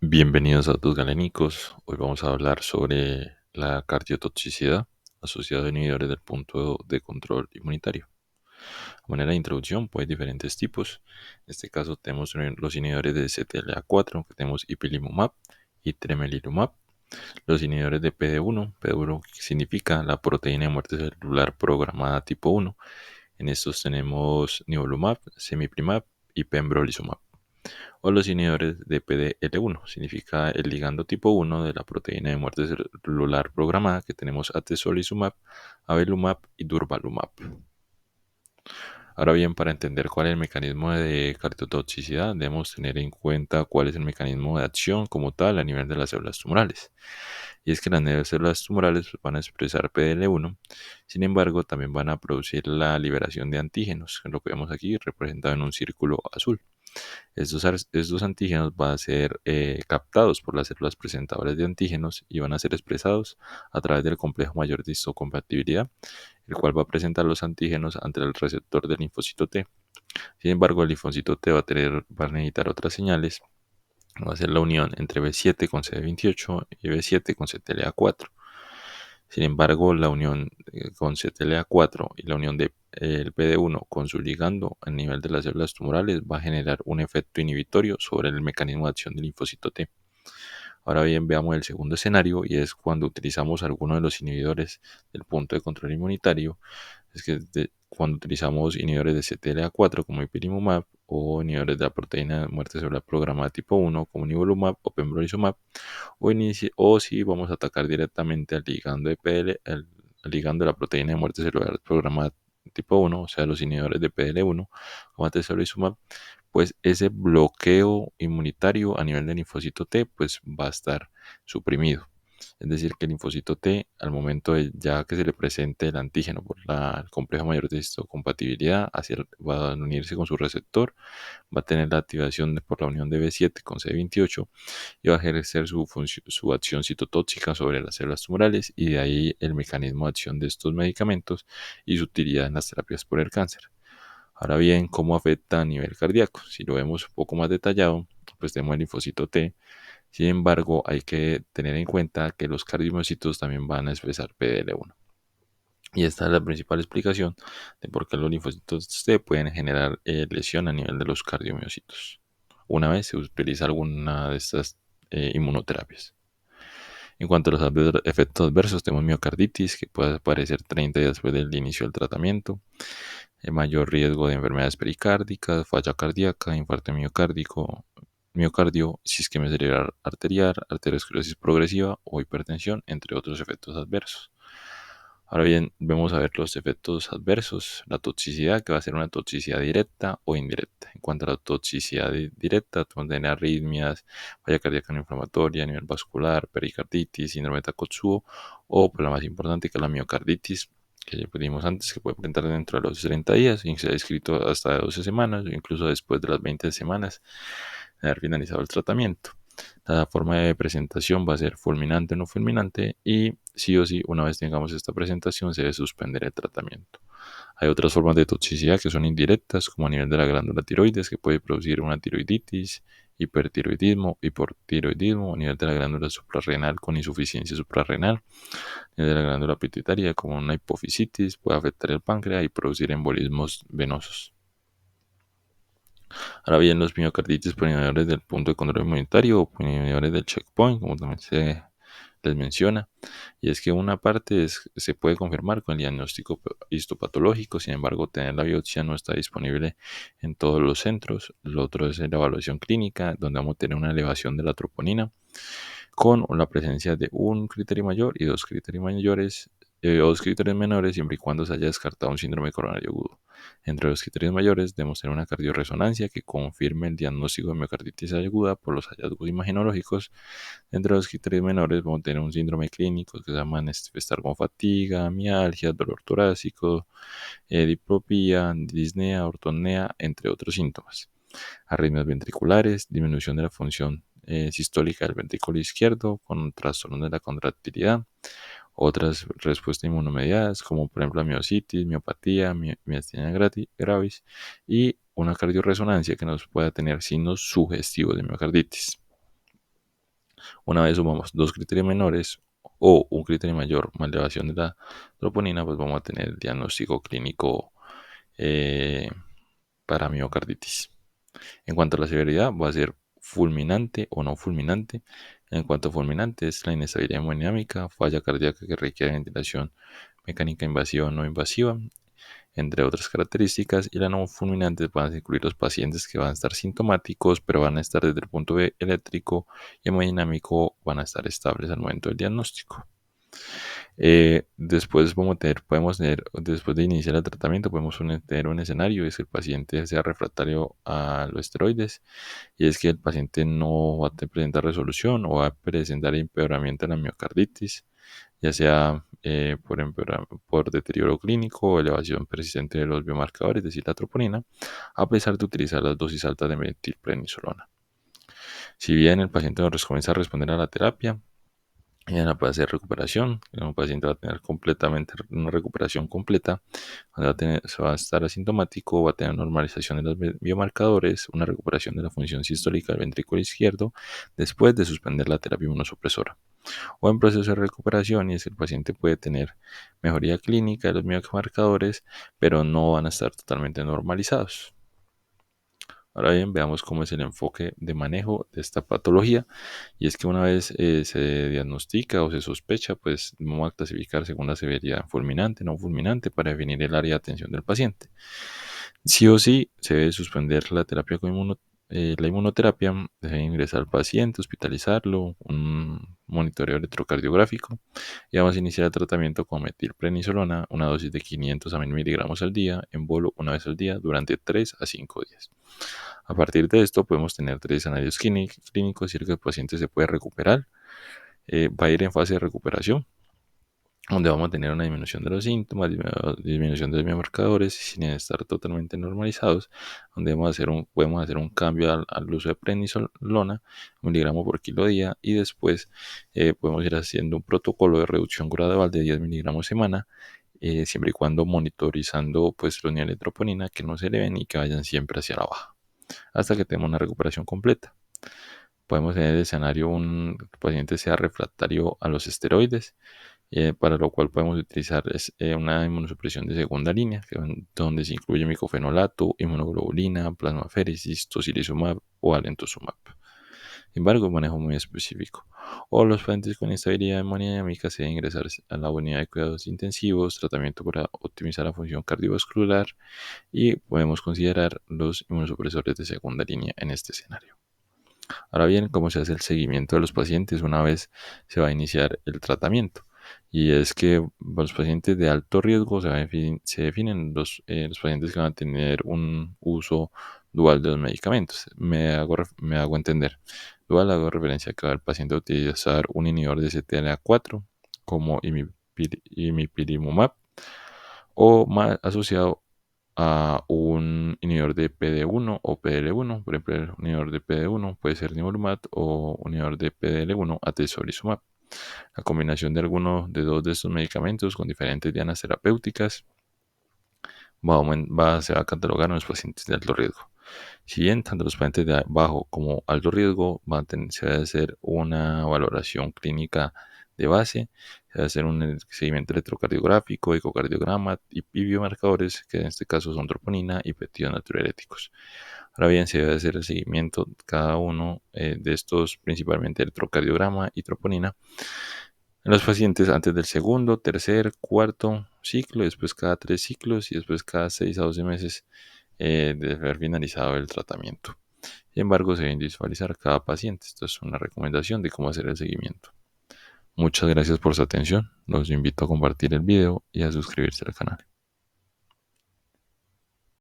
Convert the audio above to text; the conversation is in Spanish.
Bienvenidos a Datos Galénicos. Hoy vamos a hablar sobre la cardiotoxicidad asociada a inhibidores del punto de control inmunitario. A manera de introducción, pues hay diferentes tipos. En este caso tenemos los inhibidores de CTLA4, que tenemos ipilimumab y tremelimumab. Los inhibidores de PD1, PD1 significa la proteína de muerte celular programada tipo 1. En estos tenemos nivolumab, cemiplimab y pembrolizumab. O los inhibidores de PDL1, significa el ligando tipo 1 de la proteína de muerte celular programada que tenemos atezolizumab, avelumab y durvalumab. Ahora bien, para entender cuál es el mecanismo de cardiotoxicidad, debemos tener en cuenta cuál es el mecanismo de acción como tal a nivel de las células tumorales. Y es que las células tumorales van a expresar PDL1, sin embargo, también van a producir la liberación de antígenos, que es lo que vemos aquí representado en un círculo azul. Estos antígenos van a ser captados por las células presentadoras de antígenos y van a ser expresados a través del complejo mayor de histocompatibilidad, el cual va a presentar los antígenos ante el receptor del linfocito T. Sin embargo, el linfocito T va a necesitar otras señales. Va a ser la unión entre B7 con CD28 y B7 con CTLA4. Sin embargo, la unión con CTLA4 y la unión de el PD1 con su ligando a nivel de las células tumorales va a generar un efecto inhibitorio sobre el mecanismo de acción del linfocito T. Ahora bien, veamos el segundo escenario y es cuando utilizamos alguno de los inhibidores del punto de control inmunitario. Es que cuando utilizamos inhibidores de CTLA4 como ipilimumab o inhibidores de la proteína de muerte celular programada tipo 1 como nivolumab o pembrolizumab o si vamos a atacar directamente al ligando de al ligando de la proteína de muerte celular programada tipo 1, o sea, los inhibidores de PDL1 como atezolizumab, pues ese bloqueo inmunitario a nivel del linfocito T pues va a estar suprimido. Es decir, que el linfocito T, al momento de ya que se le presente el antígeno por el complejo mayor de histocompatibilidad, va a unirse con su receptor, va a tener la activación por la unión de B7 con CD28 y va a ejercer su acción citotóxica sobre las células tumorales y de ahí el mecanismo de acción de estos medicamentos y su utilidad en las terapias por el cáncer. Ahora bien, ¿cómo afecta a nivel cardíaco? Si lo vemos un poco más detallado, pues tenemos el linfocito T. Sin embargo, hay que tener en cuenta que los cardiomiocitos también van a expresar PDL1. Y esta es la principal explicación de por qué los linfocitos T pueden generar lesión a nivel de los cardiomiocitos una vez se utiliza alguna de estas inmunoterapias. En cuanto a los efectos adversos, tenemos miocarditis, que puede aparecer 30 días después del inicio del tratamiento, el mayor riesgo de enfermedades pericárdicas, falla cardíaca, infarto miocardio, isquemia cerebral arterial, arteriosclerosis progresiva o hipertensión, entre otros efectos adversos. Ahora bien, vamos a ver los efectos adversos, la toxicidad, que va a ser una toxicidad directa o indirecta. En cuanto a la toxicidad directa, vamos a tener arritmias, falla cardíaca no inflamatoria, a nivel vascular, pericarditis, síndrome de Takotsubo o, pues, la más importante, que es la miocarditis, que ya vimos antes, que puede presentar dentro de los 30 días y se ha descrito hasta 12 semanas o incluso después de las 20 semanas de haber finalizado el tratamiento. La forma de presentación va a ser fulminante o no fulminante y sí o sí, una vez tengamos esta presentación, se debe suspender el tratamiento. Hay otras formas de toxicidad que son indirectas, como a nivel de la glándula tiroides, que puede producir una tiroiditis, hipertiroidismo, hipotiroidismo, a nivel de la glándula suprarrenal con insuficiencia suprarrenal, a nivel de la glándula pituitaria como una hipofisitis, puede afectar el páncreas y producir embolismos venosos. Ahora bien, los miocarditis por inhibidores del punto de control inmunitario o por inhibidores del checkpoint, como también se les menciona, y es que una parte se puede confirmar con el diagnóstico histopatológico, sin embargo, tener la biopsia no está disponible en todos los centros. Lo otro es la evaluación clínica, donde vamos a tener una elevación de la troponina con la presencia de un criterio mayor y dos criterios mayores o dos criterios menores, siempre y cuando se haya descartado un síndrome coronario agudo. Entre los criterios mayores debemos tener una cardioresonancia que confirme el diagnóstico de miocarditis aguda por los hallazgos imagenológicos. Entre los criterios menores vamos a tener un síndrome clínico que se va a manifestar como fatiga, mialgia, dolor torácico, diplopía, disnea, ortonea, entre otros síntomas. Arritmias ventriculares, disminución de la función sistólica del ventrículo izquierdo con trastornos de la contractilidad, otras respuestas inmunomediadas como por ejemplo la miositis, miopatía, miastenia gravis y una cardioresonancia que nos pueda tener signos sugestivos de miocarditis. Una vez sumamos dos criterios menores o un criterio mayor más elevación de la troponina, pues vamos a tener el diagnóstico clínico eh, para miocarditis. En cuanto a la severidad, va a ser fulminante o no fulminante. En cuanto a fulminante, es la inestabilidad hemodinámica, falla cardíaca que requiere ventilación mecánica invasiva o no invasiva, entre otras características. Y la no fulminante van a incluir los pacientes que van a estar sintomáticos, pero van a estar desde el punto eléctrico y hemodinámico, van a estar estables al momento del diagnóstico. Después podemos tener, después de iniciar el tratamiento, podemos tener un escenario, es que el paciente sea refractario a los esteroides, y es que el paciente no va a presentar resolución o va a presentar empeoramiento de la miocarditis, ya sea por deterioro clínico o elevación persistente de los biomarcadores, es decir, la troponina, a pesar de utilizar las dosis altas de metilprednisolona. Si bien el paciente no comienza a responder a la terapia, en la fase de recuperación, un paciente va a tener completamente una recuperación completa, se va a estar asintomático, va a tener normalización de los biomarcadores, una recuperación de la función sistólica del ventrículo izquierdo después de suspender la terapia inmunosupresora. O en proceso de recuperación, y es que el paciente puede tener mejoría clínica de los biomarcadores, pero no van a estar totalmente normalizados. Ahora bien, veamos cómo es el enfoque de manejo de esta patología. Y es que una vez se diagnostica o se sospecha, pues vamos a clasificar según la severidad fulminante, no fulminante, para definir el área de atención del paciente. Sí o sí, se debe suspender la terapia con la inmunoterapia, debe ingresar al paciente, hospitalizarlo, un monitoreo electrocardiográfico, y vamos a iniciar el tratamiento con metilprednisolona, una dosis de 500 a 1000 miligramos al día, en bolo una vez al día, durante 3 a 5 días. A partir de esto podemos tener 3 escenarios clínicos, y el que el paciente se puede recuperar, va a ir en fase de recuperación, donde vamos a tener una disminución de los síntomas, disminución de los biomarcadores sin estar totalmente normalizados, donde podemos hacer un cambio al uso de prednisolona, 1 miligramo por kilo día, y después podemos ir haciendo un protocolo de reducción gradual de 10 miligramos semana, siempre y cuando monitorizando pues, los niveles de troponina que no se eleven y que vayan siempre hacia la baja, hasta que tengamos una recuperación completa. Podemos tener el escenario un paciente sea refractario a los esteroides, para lo cual podemos utilizar una inmunosupresión de segunda línea, donde se incluye micofenolato, inmunoglobulina, plasmaféresis, tocilizumab o alentosumab. Sin embargo, un manejo muy específico. O los pacientes con inestabilidad hemodinámica se deben ingresar a la unidad de cuidados intensivos, tratamiento para optimizar la función cardiovascular, y podemos considerar los inmunosupresores de segunda línea en este escenario. Ahora bien, ¿cómo se hace el seguimiento de los pacientes una vez se va a iniciar el tratamiento? Y es que los pacientes de alto riesgo se definen los pacientes que van a tener un uso dual de los medicamentos. Me hago entender. Dual hago referencia a que el paciente va a utilizar un inhibidor de CTLA4 como imipilimumab, o más asociado a un inhibidor de PD-1 o PDL1. Por ejemplo, el inhibidor de PD-1 puede ser nivolumab, o un inhibidor de PDL1 atezolizumab. La combinación de alguno de dos de estos medicamentos con diferentes dianas terapéuticas se va a catalogar en los pacientes de alto riesgo. Si bien tanto los pacientes de bajo como alto riesgo se va a hacer una valoración clínica de base, se va a hacer un seguimiento electrocardiográfico, ecocardiograma y biomarcadores, que en este caso son troponina y péptidos natriuréticos. Ahora bien, se debe hacer el seguimiento cada uno de estos, principalmente electrocardiograma y troponina, en los pacientes antes del segundo, tercer, cuarto ciclo, después cada 3 ciclos y después cada 6 a 12 meses de haber finalizado el tratamiento. Sin embargo, se debe individualizar cada paciente. Esto es una recomendación de cómo hacer el seguimiento. Muchas gracias por su atención. Los invito a compartir el video y a suscribirse al canal.